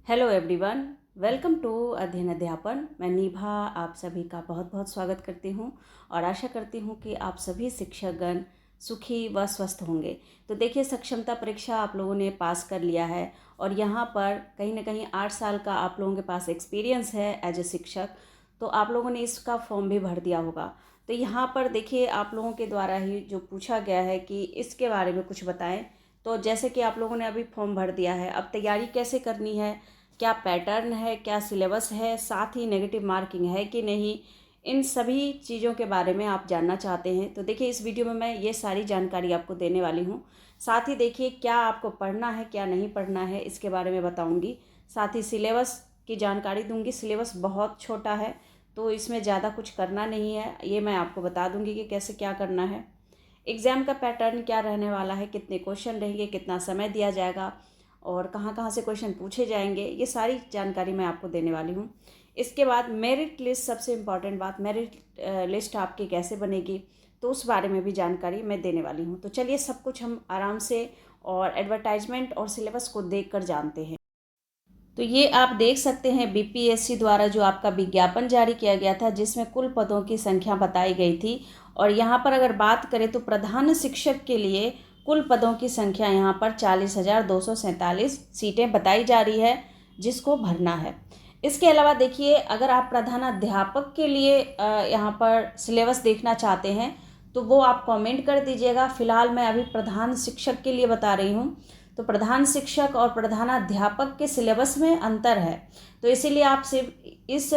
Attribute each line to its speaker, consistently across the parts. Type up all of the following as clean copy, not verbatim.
Speaker 1: Hello everyone, welcome to अध्ययन अध्यापन। मैं निभा आप सभी का बहुत बहुत स्वागत करती हूं और आशा करती हूं कि आप सभी शिक्षकगण सुखी व स्वस्थ होंगे। तो देखिए, सक्षमता परीक्षा आप लोगों ने पास कर लिया है और यहाँ पर कहीं ना कहीं 8 साल का आप लोगों के पास एक्सपीरियंस है एज ए शिक्षक, तो आप लोगों ने इसका फॉर्म भी भर दिया होगा। तो यहाँ पर देखिए, आप लोगों के द्वारा ही जो पूछा गया है कि इसके बारे में कुछ बताएं। तो जैसे कि आप लोगों ने अभी फॉर्म भर दिया है, अब तैयारी कैसे करनी है, क्या पैटर्न है, क्या सिलेबस है, साथ ही नेगेटिव मार्किंग है कि नहीं, इन सभी चीज़ों के बारे में आप जानना चाहते हैं तो देखिए, इस वीडियो में मैं ये सारी जानकारी आपको देने वाली हूँ। साथ ही देखिए, क्या आपको पढ़ना है क्या नहीं पढ़ना है इसके बारे में बताऊँगी। साथ ही सिलेबस की जानकारी दूंगी। सिलेबस बहुत छोटा है तो इसमें ज़्यादा कुछ करना नहीं है, ये मैं आपको बता दूंगी कि कैसे क्या करना है। एग्ज़ाम का पैटर्न क्या रहने वाला है, कितने क्वेश्चन रहेंगे, कितना समय दिया जाएगा और कहाँ कहाँ से क्वेश्चन पूछे जाएंगे, ये सारी जानकारी मैं आपको देने वाली हूँ। इसके बाद मेरिट लिस्ट, सबसे इम्पॉर्टेंट बात, मेरिट लिस्ट आपकी कैसे बनेगी तो उस बारे में भी जानकारी मैं देने वाली हूँ। तो चलिए, सब कुछ हम आराम से और एडवर्टाइजमेंट और सिलेबस को देखकर जानते हैं। तो ये आप देख सकते हैं, बीपीएससी द्वारा जो आपका विज्ञापन जारी किया गया था जिसमें कुल पदों की संख्या बताई गई थी। और यहाँ पर अगर बात करें तो प्रधान शिक्षक के लिए कुल पदों की संख्या यहाँ पर 40,247 सीटें बताई जा रही है जिसको भरना है। इसके अलावा देखिए, अगर आप प्रधानाध्यापक के लिए यहाँ पर सिलेबस देखना चाहते हैं तो वो आप कमेंट कर दीजिएगा। फिलहाल मैं अभी प्रधान शिक्षक के लिए बता रही हूँ। तो प्रधान शिक्षक और प्रधानाध्यापक के सिलेबस में अंतर है, तो इसीलिए आप सिर्फ इस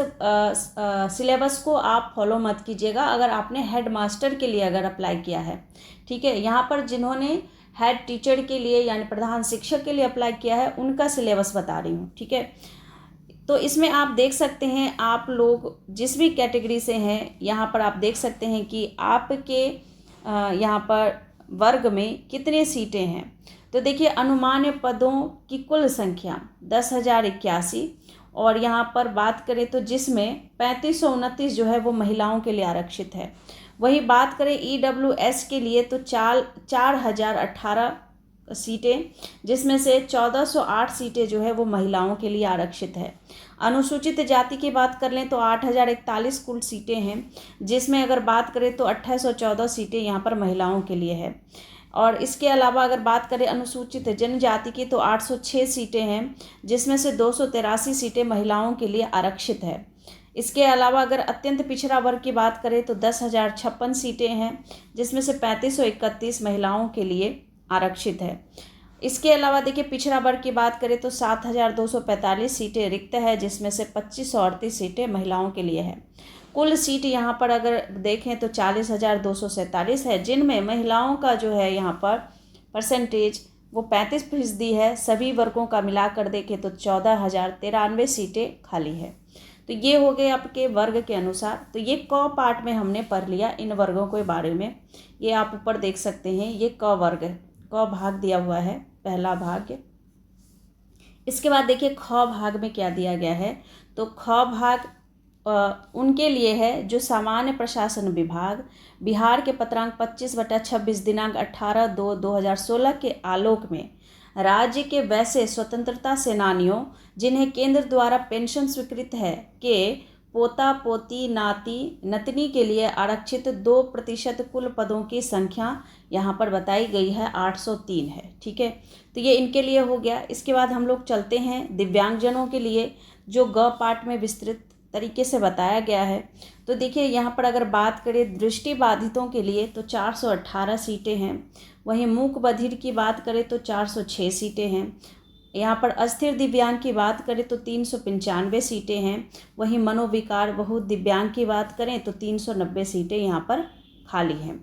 Speaker 1: सिलेबस को आप फॉलो मत कीजिएगा अगर आपने हेड मास्टर के लिए अगर अप्लाई किया है। ठीक है, यहाँ पर जिन्होंने हेड टीचर के लिए यानी प्रधान शिक्षक के लिए अप्लाई किया है उनका सिलेबस बता रही हूँ। ठीक है, तो इसमें आप देख सकते हैं, आप लोग जिस भी कैटेगरी से हैं यहाँ पर आप देख सकते हैं कि आपके यहाँ पर वर्ग में कितने सीटें हैं। तो देखिए, अनुमान्य पदों की कुल संख्या 10,081 और यहाँ पर बात करें तो जिसमें 3529 जो है वो महिलाओं के लिए आरक्षित है। वही बात करें EWS के लिए तो 4,018 सीटें, जिसमें से 1,408 सीटें जो है वो महिलाओं के लिए आरक्षित है। अनुसूचित जाति की बात कर लें तो 8,041 कुल सीटें हैं, जिसमें अगर बात करें तो 2,814 सीटें यहाँ पर महिलाओं के लिए है। और इसके अलावा अगर बात करें अनुसूचित जनजाति की तो 806 सीटें हैं, जिसमें से 283 सीटें महिलाओं के लिए आरक्षित है। इसके अलावा अगर अत्यंत पिछड़ा वर्ग की बात करें तो 10,056 सीटें हैं, जिसमें से 3,531 महिलाओं के लिए आरक्षित है। इसके अलावा देखिए, पिछड़ा वर्ग की बात करें तो 7,245 सीटें रिक्त है, जिसमें से 2,538 सीटें महिलाओं के लिए है। कुल सीट यहाँ पर अगर देखें तो 40,247 है, जिनमें महिलाओं का जो है यहाँ पर परसेंटेज वो 35% है। सभी वर्गों का मिलाकर देखें तो 14,093 सीटें खाली है। तो ये हो गए आपके वर्ग के अनुसार। तो ये क पार्ट में हमने पढ़ लिया इन वर्गों के बारे में। ये आप ऊपर देख सकते हैं, ये क वर्ग है, क भाग दिया हुआ है, पहला भाग। इसके बाद देखिए, ख भाग में क्या दिया गया है। तो ख भाग उनके लिए है जो सामान्य प्रशासन विभाग बिहार के पत्रांक 25/26 दिनांक 18/2/2016 के आलोक में राज्य के वैसे स्वतंत्रता सेनानियों जिन्हें केंद्र द्वारा पेंशन स्वीकृत है के पोता पोती नाती नतनी के लिए आरक्षित 2% कुल पदों की संख्या यहाँ पर बताई गई है 803 है। ठीक है, तो ये इनके लिए हो गया। इसके बाद हम लोग चलते हैं दिव्यांगजनों के लिए, जो ग पार्ट में विस्तृत तरीके से बताया गया है। तो देखिए, यहाँ पर अगर बात करें दृष्टिबाधितों के लिए तो 418 सीटें हैं। वहीं मूक बधिर की बात करें तो 406 सीटें हैं। यहाँ पर अस्थिर दिव्यांग की बात करें तो 395 सीटें हैं। वहीं मनोविकार बहुत दिव्यांग की बात करें तो 390 सीटें यहाँ पर खाली हैं।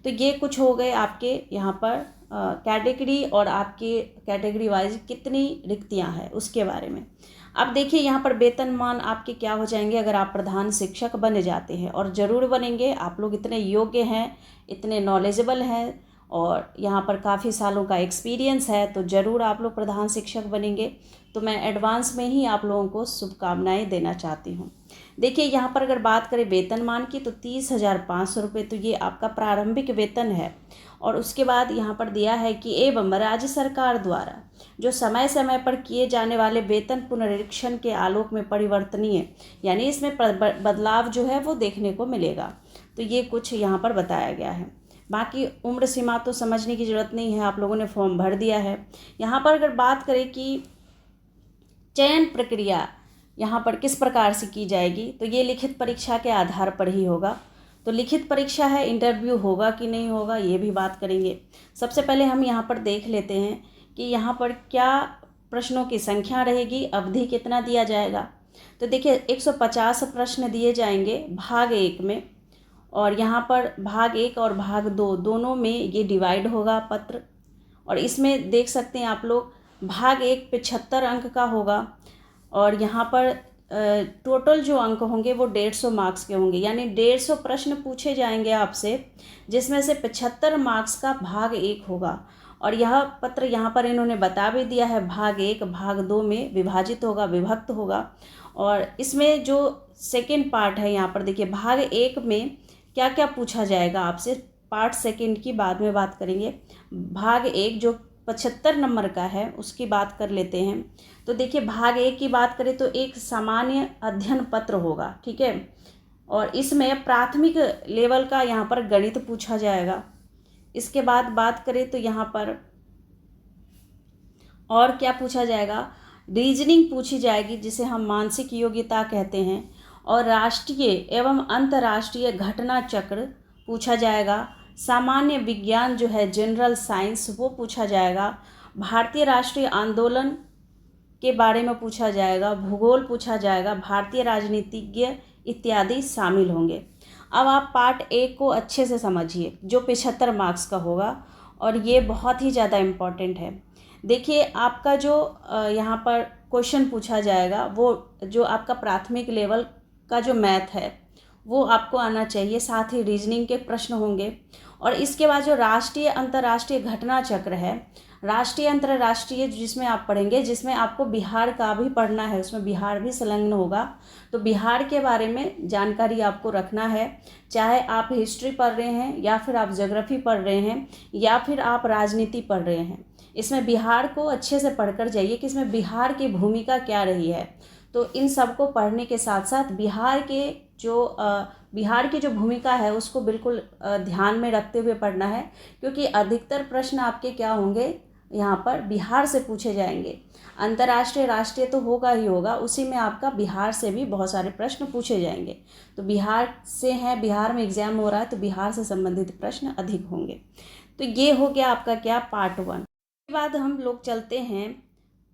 Speaker 1: तो ये कुछ हो गए आपके यहाँ पर कैटेगरी और आपके कैटेगरी वाइज कितनी रिक्तियाँ हैं उसके बारे में। अब देखिए, यहाँ पर वेतनमान आपके क्या हो जाएंगे अगर आप प्रधान शिक्षक बन जाते हैं, और ज़रूर बनेंगे। आप लोग इतने योग्य हैं, इतने नॉलेजेबल हैं और यहाँ पर काफ़ी सालों का एक्सपीरियंस है, तो ज़रूर आप लोग प्रधान शिक्षक बनेंगे। तो मैं एडवांस में ही आप लोगों को शुभकामनाएं देना चाहती हूँ। देखिए यहाँ पर अगर बात करें वेतनमान की, तो 30,500 रुपये तो ये आपका प्रारंभिक वेतन है। और उसके बाद यहाँ पर दिया है कि एवं राज्य सरकार द्वारा जो समय समय पर किए जाने वाले वेतन पुनरीक्षण के आलोक में परिवर्तनीय, यानी इसमें बदलाव जो है वो देखने को मिलेगा। तो ये कुछ यहाँ पर बताया गया है। बाकी उम्र सीमा तो समझने की ज़रूरत नहीं है, आप लोगों ने फॉर्म भर दिया है। यहाँ पर अगर बात करें कि चयन प्रक्रिया यहाँ पर किस प्रकार से की जाएगी, तो ये लिखित परीक्षा के आधार पर ही होगा। तो लिखित परीक्षा है, इंटरव्यू होगा कि नहीं होगा ये भी बात करेंगे। सबसे पहले हम यहाँ पर देख लेते हैं कि यहाँ पर क्या प्रश्नों की संख्या रहेगी, अवधि कितना दिया जाएगा। तो देखिए 150 प्रश्न दिए जाएंगे भाग 1 में, और यहाँ पर भाग 1 और भाग 2 दोनों में ये डिवाइड होगा पत्र। और इसमें देख सकते हैं आप लोग, भाग 1 75 अंक का होगा, और यहाँ पर टोटल जो अंक होंगे वो 150 मार्क्स के होंगे, यानी 150 प्रश्न पूछे जाएंगे आपसे, जिसमें से 75 मार्क्स का भाग 1 होगा। और यह पत्र यहाँ पर इन्होंने बता भी दिया है, भाग 1 भाग 2 में विभाजित होगा, विभक्त होगा। और इसमें जो सेकेंड पार्ट है, यहाँ पर देखिए भाग 1 में क्या क्या पूछा जाएगा आपसे, पार्ट सेकेंड की बाद में बात करेंगे। भाग 1 जो 75 नंबर का है उसकी बात कर लेते हैं। तो देखिए भाग 1 की बात करें तो एक सामान्य अध्ययन पत्र होगा, ठीक है। और इसमें प्राथमिक लेवल का यहाँ पर गणित पूछा जाएगा। इसके बाद बात करें तो यहाँ पर और क्या पूछा जाएगा, रीजनिंग पूछी जाएगी, जिसे हम मानसिक योग्यता कहते हैं। और राष्ट्रीय एवं अंतर्राष्ट्रीय घटना चक्र पूछा जाएगा। सामान्य विज्ञान जो है जनरल साइंस वो पूछा जाएगा। भारतीय राष्ट्रीय आंदोलन के बारे में पूछा जाएगा। भूगोल पूछा जाएगा। भारतीय राजनीतिज्ञ इत्यादि शामिल होंगे। अब आप पार्ट 1 को अच्छे से समझिए, जो 75 मार्क्स का होगा, और ये बहुत ही ज़्यादा इम्पॉर्टेंट है। देखिए आपका जो यहाँ पर क्वेश्चन पूछा जाएगा, वो जो आपका प्राथमिक लेवल का जो मैथ है वो आपको आना चाहिए, साथ ही रीजनिंग के प्रश्न होंगे। और इसके बाद जो राष्ट्रीय अंतर्राष्ट्रीय घटना चक्र है, राष्ट्रीय अंतर्राष्ट्रीय जिसमें आप पढ़ेंगे, जिसमें आपको बिहार का भी पढ़ना है, उसमें बिहार भी संलग्न होगा। तो बिहार के बारे में जानकारी आपको रखना है, चाहे आप हिस्ट्री पढ़ रहे हैं, या फिर आप ज्योग्राफी पढ़ रहे हैं, या फिर आप राजनीति पढ़ रहे हैं। इसमें बिहार को अच्छे से पढ़कर जाइए कि इसमें बिहार की भूमिका क्या रही है। तो इन सब को पढ़ने के साथ साथ बिहार की जो भूमिका है उसको बिल्कुल ध्यान में रखते हुए पढ़ना है, क्योंकि अधिकतर प्रश्न आपके क्या होंगे, यहाँ पर बिहार से पूछे जाएंगे। अंतर्राष्ट्रीय राष्ट्रीय तो होगा ही होगा, उसी में आपका बिहार से भी बहुत सारे प्रश्न पूछे जाएंगे। तो बिहार से हैं, बिहार में एग्जाम हो रहा है, तो बिहार से संबंधित प्रश्न अधिक होंगे। तो ये हो गया आपका क्या, पार्ट 1। उसके बाद हम लोग चलते हैं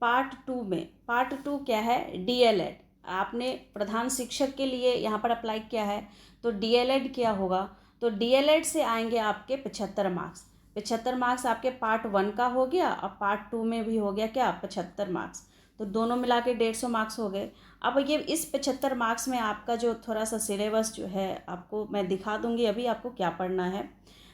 Speaker 1: पार्ट 2 में। पार्ट 2 क्या है, DLED। आपने प्रधान शिक्षक के लिए यहाँ पर अप्लाई किया है, तो DLED क्या होगा, तो DLED से आएंगे आपके 75 मार्क्स। 75 मार्क्स आपके पार्ट 1 का हो गया, और पार्ट 2 में भी हो गया क्या, 75 मार्क्स। तो दोनों मिला के 150 मार्क्स हो गए। अब ये इस 75 मार्क्स में आपका जो थोड़ा सा सिलेबस जो है आपको मैं दिखा दूंगी अभी आपको क्या पढ़ना है।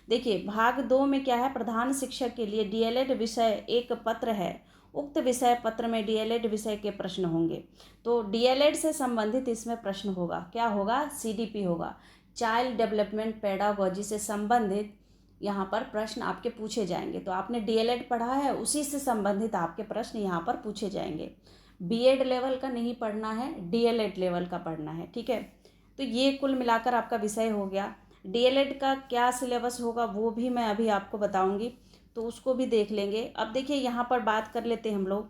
Speaker 1: देखिए भाग 2 में क्या है, प्रधान शिक्षक के लिए DLED विषय एक पत्र है। उक्त विषय पत्र में DLED विषय के प्रश्न होंगे। तो DLED से संबंधित इसमें प्रश्न होगा, क्या होगा, CDP होगा, चाइल्ड डेवलपमेंट पेडागोजी से संबंधित यहाँ पर प्रश्न आपके पूछे जाएंगे। तो आपने DLED पढ़ा है, उसी से संबंधित आपके प्रश्न यहाँ पर पूछे जाएंगे। BEd लेवल का नहीं पढ़ना है, DLED लेवल का पढ़ना है, ठीक है। तो ये कुल मिलाकर आपका विषय हो गया। DLED का क्या सिलेबस होगा वो भी मैं अभी आपको बताऊंगी, तो उसको भी देख लेंगे। अब देखिए यहाँ पर बात कर लेते हैं हम लोग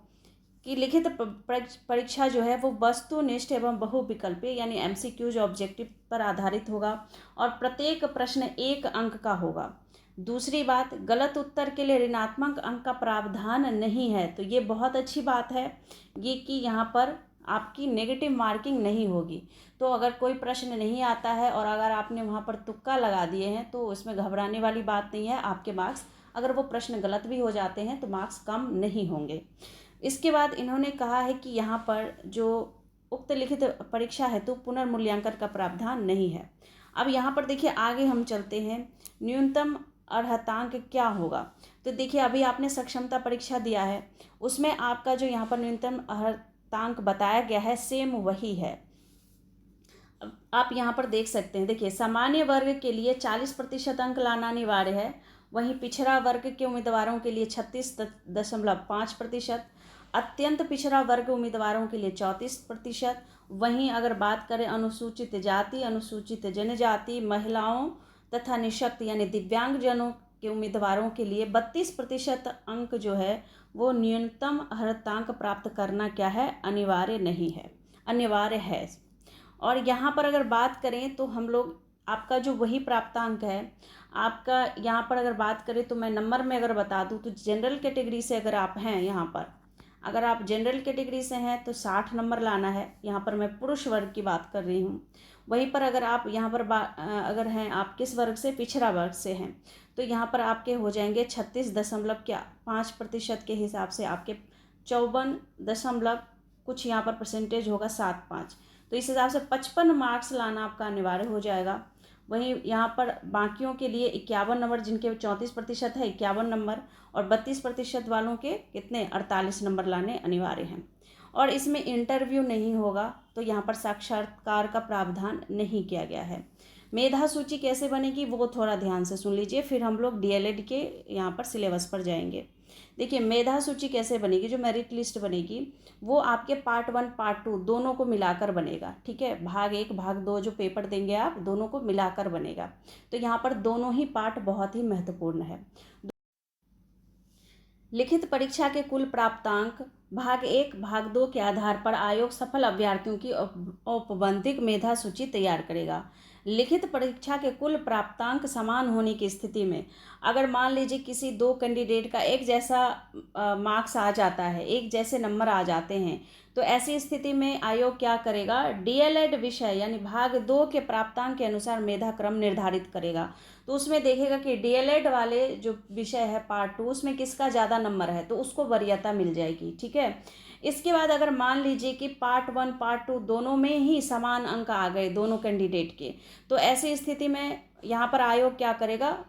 Speaker 1: कि लिखित परीक्षा जो है वो वस्तुनिष्ठ एवं बहुविकल्पीय यानी MCQs ऑब्जेक्टिव पर आधारित होगा, और प्रत्येक प्रश्न 1 अंक का होगा। दूसरी बात, गलत उत्तर के लिए ऋणात्मक अंक का प्रावधान नहीं है। तो ये बहुत अच्छी बात है ये कि यहाँ पर आपकी नेगेटिव मार्किंग नहीं होगी। तो अगर कोई प्रश्न नहीं आता है और अगर आपने वहाँ पर तुक्का लगा दिए हैं तो इसमें घबराने वाली बात नहीं है। आपके मार्क्स, अगर वो प्रश्न गलत भी हो जाते हैं तो मार्क्स कम नहीं होंगे। इसके बाद इन्होंने कहा है कि यहाँ पर जो उक्त लिखित परीक्षा हेतु पुनर्मूल्यांकन का प्रावधान नहीं है। अब यहाँ पर देखिए आगे हम चलते हैं। न्यूनतम अर्हतांक क्या होगा। तो देखिए अभी आपने सक्षमता परीक्षा दिया है, उसमें आपका जो यहाँ पर न्यूनतम अर्हतांक बताया गया है सेम वही है। आप यहाँ पर देख सकते हैं, देखिए सामान्य वर्ग के लिए 40% अंक लाना अनिवार्य है, वहीं पिछड़ा वर्ग के उम्मीदवारों के लिए 36.5%, अत्यंत पिछड़ा वर्ग उम्मीदवारों के लिए 34%, वहीं अगर बात करें अनुसूचित जाति, अनुसूचित जनजाति, महिलाओं तथा निःशक्त यानी दिव्यांगजनों के उम्मीदवारों के लिए 32% अंक जो है वो न्यूनतम अर्हतांक प्राप्त करना क्या है, अनिवार्य नहीं है, अनिवार्य है। और यहाँ पर अगर बात करें तो हम लोग आपका जो वही प्राप्तांक है आपका, यहाँ पर अगर बात करें तो मैं नंबर में अगर बता दूँ तो जनरल कैटेगरी से अगर आप हैं, यहाँ पर अगर आप जनरल कैटेगरी से हैं तो 60 नंबर लाना है। यहाँ पर मैं पुरुष वर्ग की बात कर रही हूँ। वहीं पर अगर आप यहाँ पर अगर हैं आप किस वर्ग से, पिछड़ा वर्ग से हैं, तो यहाँ पर आपके हो जाएंगे 36.5% के हिसाब से आपके 54 दशमलव कुछ यहाँ पर परसेंटेज होगा 75। तो इस हिसाब से 55 मार्क्स लाना आपका अनिवार्य हो जाएगा। वहीं यहाँ पर बाकियों के लिए 51 नंबर, जिनके 34% है 51 नंबर, और 32% वालों के कितने 48 नंबर लाने अनिवार्य हैं। और इसमें इंटरव्यू नहीं होगा, तो यहाँ पर साक्षात्कार का प्रावधान नहीं किया गया है। मेधा सूची कैसे बनेगी वो थोड़ा ध्यान से सुन लीजिए, फिर हम लोग डीएलएड के यहाँ पर सिलेबस पर जाएंगे। देखिए मेधा सूची कैसे बनेगी, जो मेरिट लिस्ट बनेगी वो आपके पार्ट 1 पार्ट 2 दोनों को मिलाकर बनेगा, ठीक है। भाग 1 भाग 2 जो पेपर देंगे आप, दोनों को मिलाकर बनेगा। तो यहाँ पर दोनों ही पार्ट बहुत ही महत्वपूर्ण है। लिखित परीक्षा के कुल प्राप्तांक भाग 1 भाग 2 के आधार पर आयोग सफल अभ्यर्थियों की औपबंधिक मेधा सूची तैयार करेगा। लिखित परीक्षा के कुल प्राप्तांक समान होने की स्थिति में, अगर मान लीजिए किसी दो कैंडिडेट का एक जैसा मार्क्स आ जाता है, एक जैसे नंबर आ जाते हैं, तो ऐसी स्थिति में आयोग क्या करेगा, डीएलएड विषय यानी भाग 2 के प्राप्तांक के अनुसार मेधा क्रम निर्धारित करेगा। तो उसमें देखेगा कि डीएलएड वाले जो विषय है पार्ट 2 उसमें किसका ज़्यादा नंबर है, तो उसको वरीयता मिल जाएगी, ठीक है। इसके बाद अगर मान लीजिए कि पार्ट 1 पार्ट 2 दोनों में ही समान अंक आ गए दोनों कैंडिडेट के, तो ऐसी स्थिति में यहाँ पर आयोग क्या करेगा,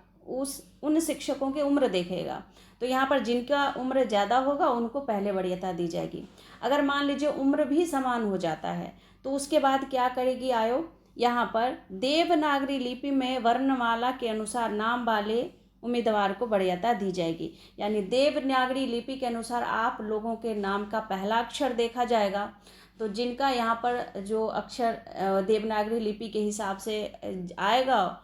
Speaker 1: उन शिक्षकों की उम्र देखेगा। तो यहाँ पर जिनका उम्र ज़्यादा होगा उनको पहले वरीयता दी जाएगी। अगर मान लीजिए उम्र भी समान हो जाता है तो उसके बाद क्या करेगी आयोग, यहाँ पर देवनागरी लिपि में वर्णमाला के अनुसार नाम वाले उम्मीदवार को वरीयता दी जाएगी। यानी देवनागरी लिपि के अनुसार आप लोगों के नाम का पहला अक्षर देखा जाएगा। तो जिनका यहाँ पर जो अक्षर देवनागरी लिपि के हिसाब से आएगा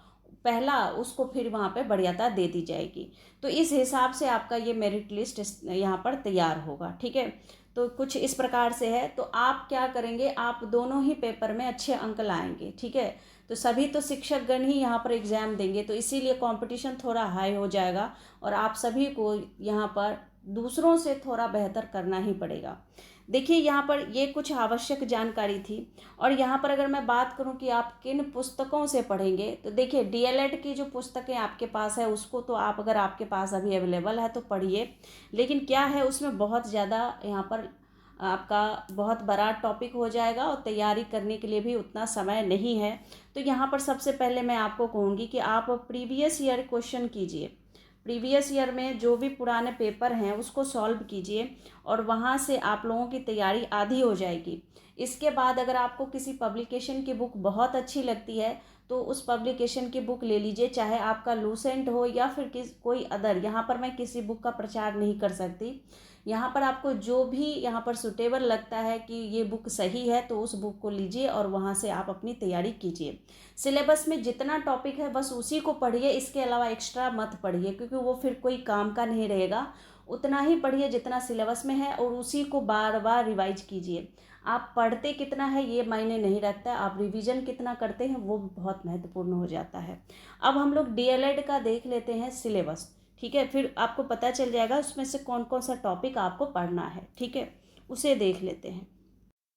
Speaker 1: पहला, उसको फिर वहाँ पे वरीयता दे दी जाएगी। तो इस हिसाब से आपका ये मेरिट लिस्ट यहाँ पर तैयार होगा, ठीक है। तो कुछ इस प्रकार से है। तो आप क्या करेंगे, आप दोनों ही पेपर में अच्छे अंक लाएंगे, ठीक है। तो सभी तो शिक्षकगण ही यहाँ पर एग्ज़ाम देंगे, तो इसीलिए कंपटीशन थोड़ा हाई हो जाएगा और आप सभी को यहाँ पर दूसरों से थोड़ा बेहतर करना ही पड़ेगा। देखिए यहाँ पर ये कुछ आवश्यक जानकारी थी। और यहाँ पर अगर मैं बात करूँ कि आप किन पुस्तकों से पढ़ेंगे, तो देखिए डीएलएड की जो पुस्तकें आपके पास है उसको तो आप, अगर आपके पास अभी अवेलेबल है तो पढ़िए, लेकिन क्या है उसमें बहुत ज़्यादा यहाँ पर आपका बहुत बड़ा टॉपिक हो जाएगा और तैयारी करने के लिए भी उतना समय नहीं है। तो यहाँ पर सबसे पहले मैं आपको कहूँगी कि आप प्रीवियस ईयर क्वेश्चन कीजिए, प्रीवियस ईयर में जो भी पुराने पेपर हैं उसको सॉल्व कीजिए और वहाँ से आप लोगों की तैयारी आधी हो जाएगी। इसके बाद अगर आपको किसी पब्लिकेशन की बुक बहुत अच्छी लगती है तो उस पब्लिकेशन की बुक ले लीजिए, चाहे आपका लूसेंट हो या फिर कोई अदर। यहाँ पर मैं किसी बुक का प्रचार नहीं कर सकती। यहाँ पर आपको जो भी यहाँ पर सुटेबल लगता है कि ये बुक सही है तो उस बुक को लीजिए और वहाँ से आप अपनी तैयारी कीजिए। सिलेबस में जितना टॉपिक है बस उसी को पढ़िए, इसके अलावा एक्स्ट्रा मत पढ़िए, क्योंकि वो फिर कोई काम का नहीं रहेगा। उतना ही पढ़िए जितना सिलेबस में है और उसी को बार बार रिवाइज कीजिए। आप पढ़ते कितना है ये मायने नहीं रखता, आप रिवीजन कितना करते हैं वो बहुत महत्वपूर्ण हो जाता है। अब हम लोग डीएलएड का देख लेते हैं सिलेबस, ठीक है। फिर आपको पता चल जाएगा उसमें से कौन कौन सा टॉपिक आपको पढ़ना है, ठीक है, उसे देख लेते हैं।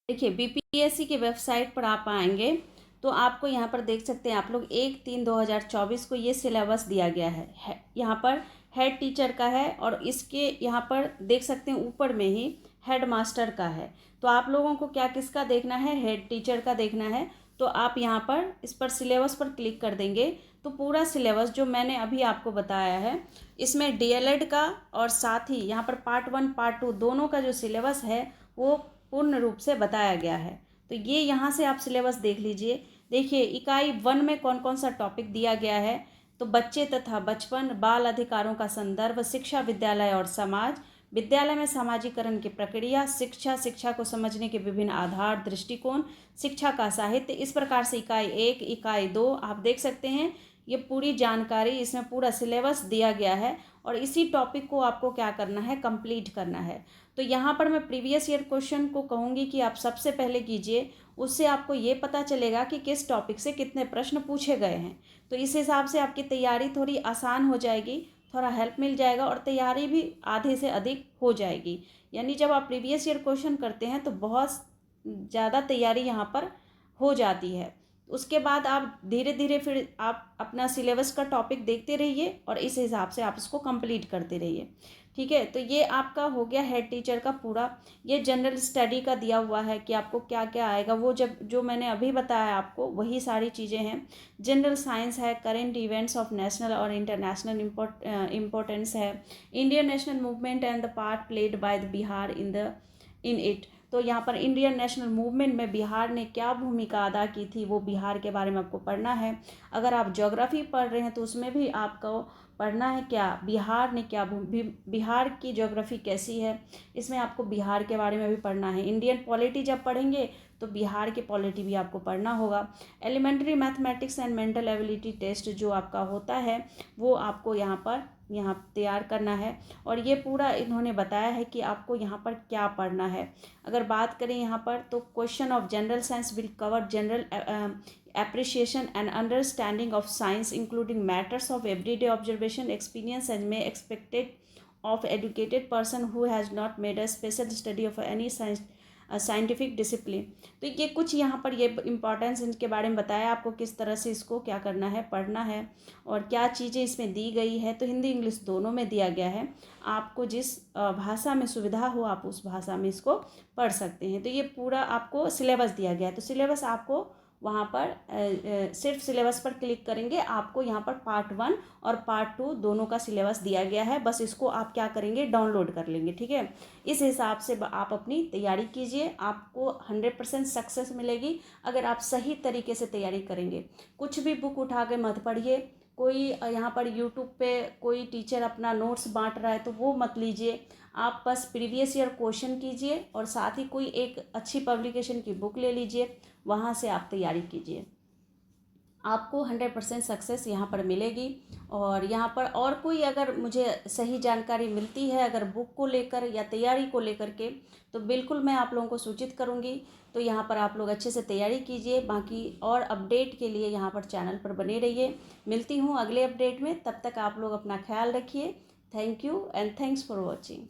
Speaker 1: देखिए बीपीएससी की वेबसाइट पर आप आएंगे तो आपको यहाँ पर देख सकते हैं आप लोग 1/3/2024 को ये सिलेबस दिया गया है। यहाँ पर हेड टीचर का है और इसके यहाँ पर देख सकते हैं ऊपर में ही हेड मास्टर का है। तो आप लोगों को क्या किसका देखना है, हेड टीचर का देखना है। तो आप यहाँ पर इस पर सिलेबस पर क्लिक कर देंगे तो पूरा सिलेबस जो मैंने अभी आपको बताया है, इसमें डीएलएड का और साथ ही यहाँ पर पार्ट 1 पार्ट 2 दोनों का जो सिलेबस है वो पूर्ण रूप से बताया गया है। तो ये यहाँ से आप सिलेबस देख लीजिए। देखिए इकाई 1 में कौन कौन सा टॉपिक दिया गया है। तो बच्चे तथा बचपन, बाल अधिकारों का संदर्भ, शिक्षा, विद्यालय और समाज, विद्यालय में सामाजिकरण की प्रक्रिया, शिक्षा, शिक्षा को समझने के विभिन्न आधार, दृष्टिकोण, शिक्षा का साहित्य। इस प्रकार से इकाई 1, इकाई 2 आप देख सकते हैं। ये पूरी जानकारी, इसमें पूरा सिलेबस दिया गया है और इसी टॉपिक को आपको क्या करना है, कंप्लीट करना है। तो यहाँ पर मैं प्रीवियस ईयर क्वेश्चन को कहूँगी कि आप सबसे पहले कीजिए, उससे आपको ये पता चलेगा कि किस टॉपिक से कितने प्रश्न पूछे गए हैं। तो इस हिसाब से आपकी तैयारी थोड़ी आसान हो जाएगी, थोड़ा हेल्प मिल जाएगा और तैयारी भी आधे से अधिक हो जाएगी। यानी जब आप प्रीवियस ईयर क्वेश्चन करते हैं तो बहुत ज़्यादा तैयारी यहाँ पर हो जाती है। उसके बाद आप धीरे धीरे फिर आप अपना सिलेबस का टॉपिक देखते रहिए और इस हिसाब से आप इसको कंप्लीट करते रहिए। ठीक है, तो ये आपका हो गया हेड टीचर का पूरा। ये जनरल स्टडी का दिया हुआ है कि आपको क्या क्या आएगा, वो जो मैंने अभी बताया आपको वही सारी चीज़ें हैं। जनरल साइंस है, करेंट इवेंट्स ऑफ नेशनल और इंटरनेशनल इम्पोर्टेंस है, Indian national movement and the part played by the Bihar in it. तो यहाँ पर इंडियन नेशनल मूवमेंट में बिहार ने क्या भूमिका अदा की थी, वो बिहार के बारे में आपको पढ़ना है। अगर आप ज्योग्राफी पढ़ रहे हैं तो उसमें भी आपको पढ़ना है क्या, बिहार ने क्या बिहार की ज्योग्राफी कैसी है, इसमें आपको बिहार के बारे में भी पढ़ना है। इंडियन पॉलिटी जब पढ़ेंगे तो बिहार की पॉलिटी भी आपको पढ़ना होगा। Elementary mathematics and mental ability test जो आपका होता है वो आपको यहाँ तैयार करना है। और ये पूरा इन्होंने बताया है कि आपको यहाँ पर क्या पढ़ना है। अगर बात करें यहाँ पर तो question of general science will cover general appreciation and understanding of science including matters of everyday observation experience and may expected of educated person who has not made a special study of any scientific discipline. तो ये कुछ यहाँ पर ये importance इनके बारे में बताया आपको, किस तरह से इसको क्या करना है, पढ़ना है और क्या चीज़ें इसमें दी गई है। तो हिंदी इंग्लिश दोनों में दिया गया है, आपको जिस भाषा में सुविधा हो आप उस भाषा में इसको पढ़ सकते हैं। तो ये पूरा आपको सिलेबस दिया गया है। तो सिलेबस आपको वहाँ पर सिर्फ सिलेबस पर क्लिक करेंगे, आपको यहाँ पर पार्ट 1 और पार्ट 2 दोनों का सिलेबस दिया गया है। बस इसको आप क्या करेंगे, डाउनलोड कर लेंगे। ठीक है, इस हिसाब से आप अपनी तैयारी कीजिए, आपको 100% सक्सेस मिलेगी अगर आप सही तरीके से तैयारी करेंगे। कुछ भी बुक उठा के मत पढ़िए, कोई यहाँ पर यूट्यूब पे कोई टीचर अपना नोट्स बांट रहा है तो वो मत लीजिए। आप बस प्रीवियस ईयर क्वेश्चन कीजिए और साथ ही कोई एक अच्छी पब्लिकेशन की बुक ले लीजिए, वहाँ से आप तैयारी कीजिए, आपको 100% सक्सेस यहाँ पर मिलेगी। और यहाँ पर और कोई अगर मुझे सही जानकारी मिलती है अगर बुक को लेकर या तैयारी को लेकर के, तो बिल्कुल मैं आप लोगों को सूचित करूँगी। तो यहाँ पर आप लोग अच्छे से तैयारी कीजिए। बाकी और अपडेट के लिए यहाँ पर चैनल पर बने रहिए। मिलती हूँ अगले अपडेट में, तब तक आप लोग अपना ख्याल रखिए। Thank you and thanks for watching.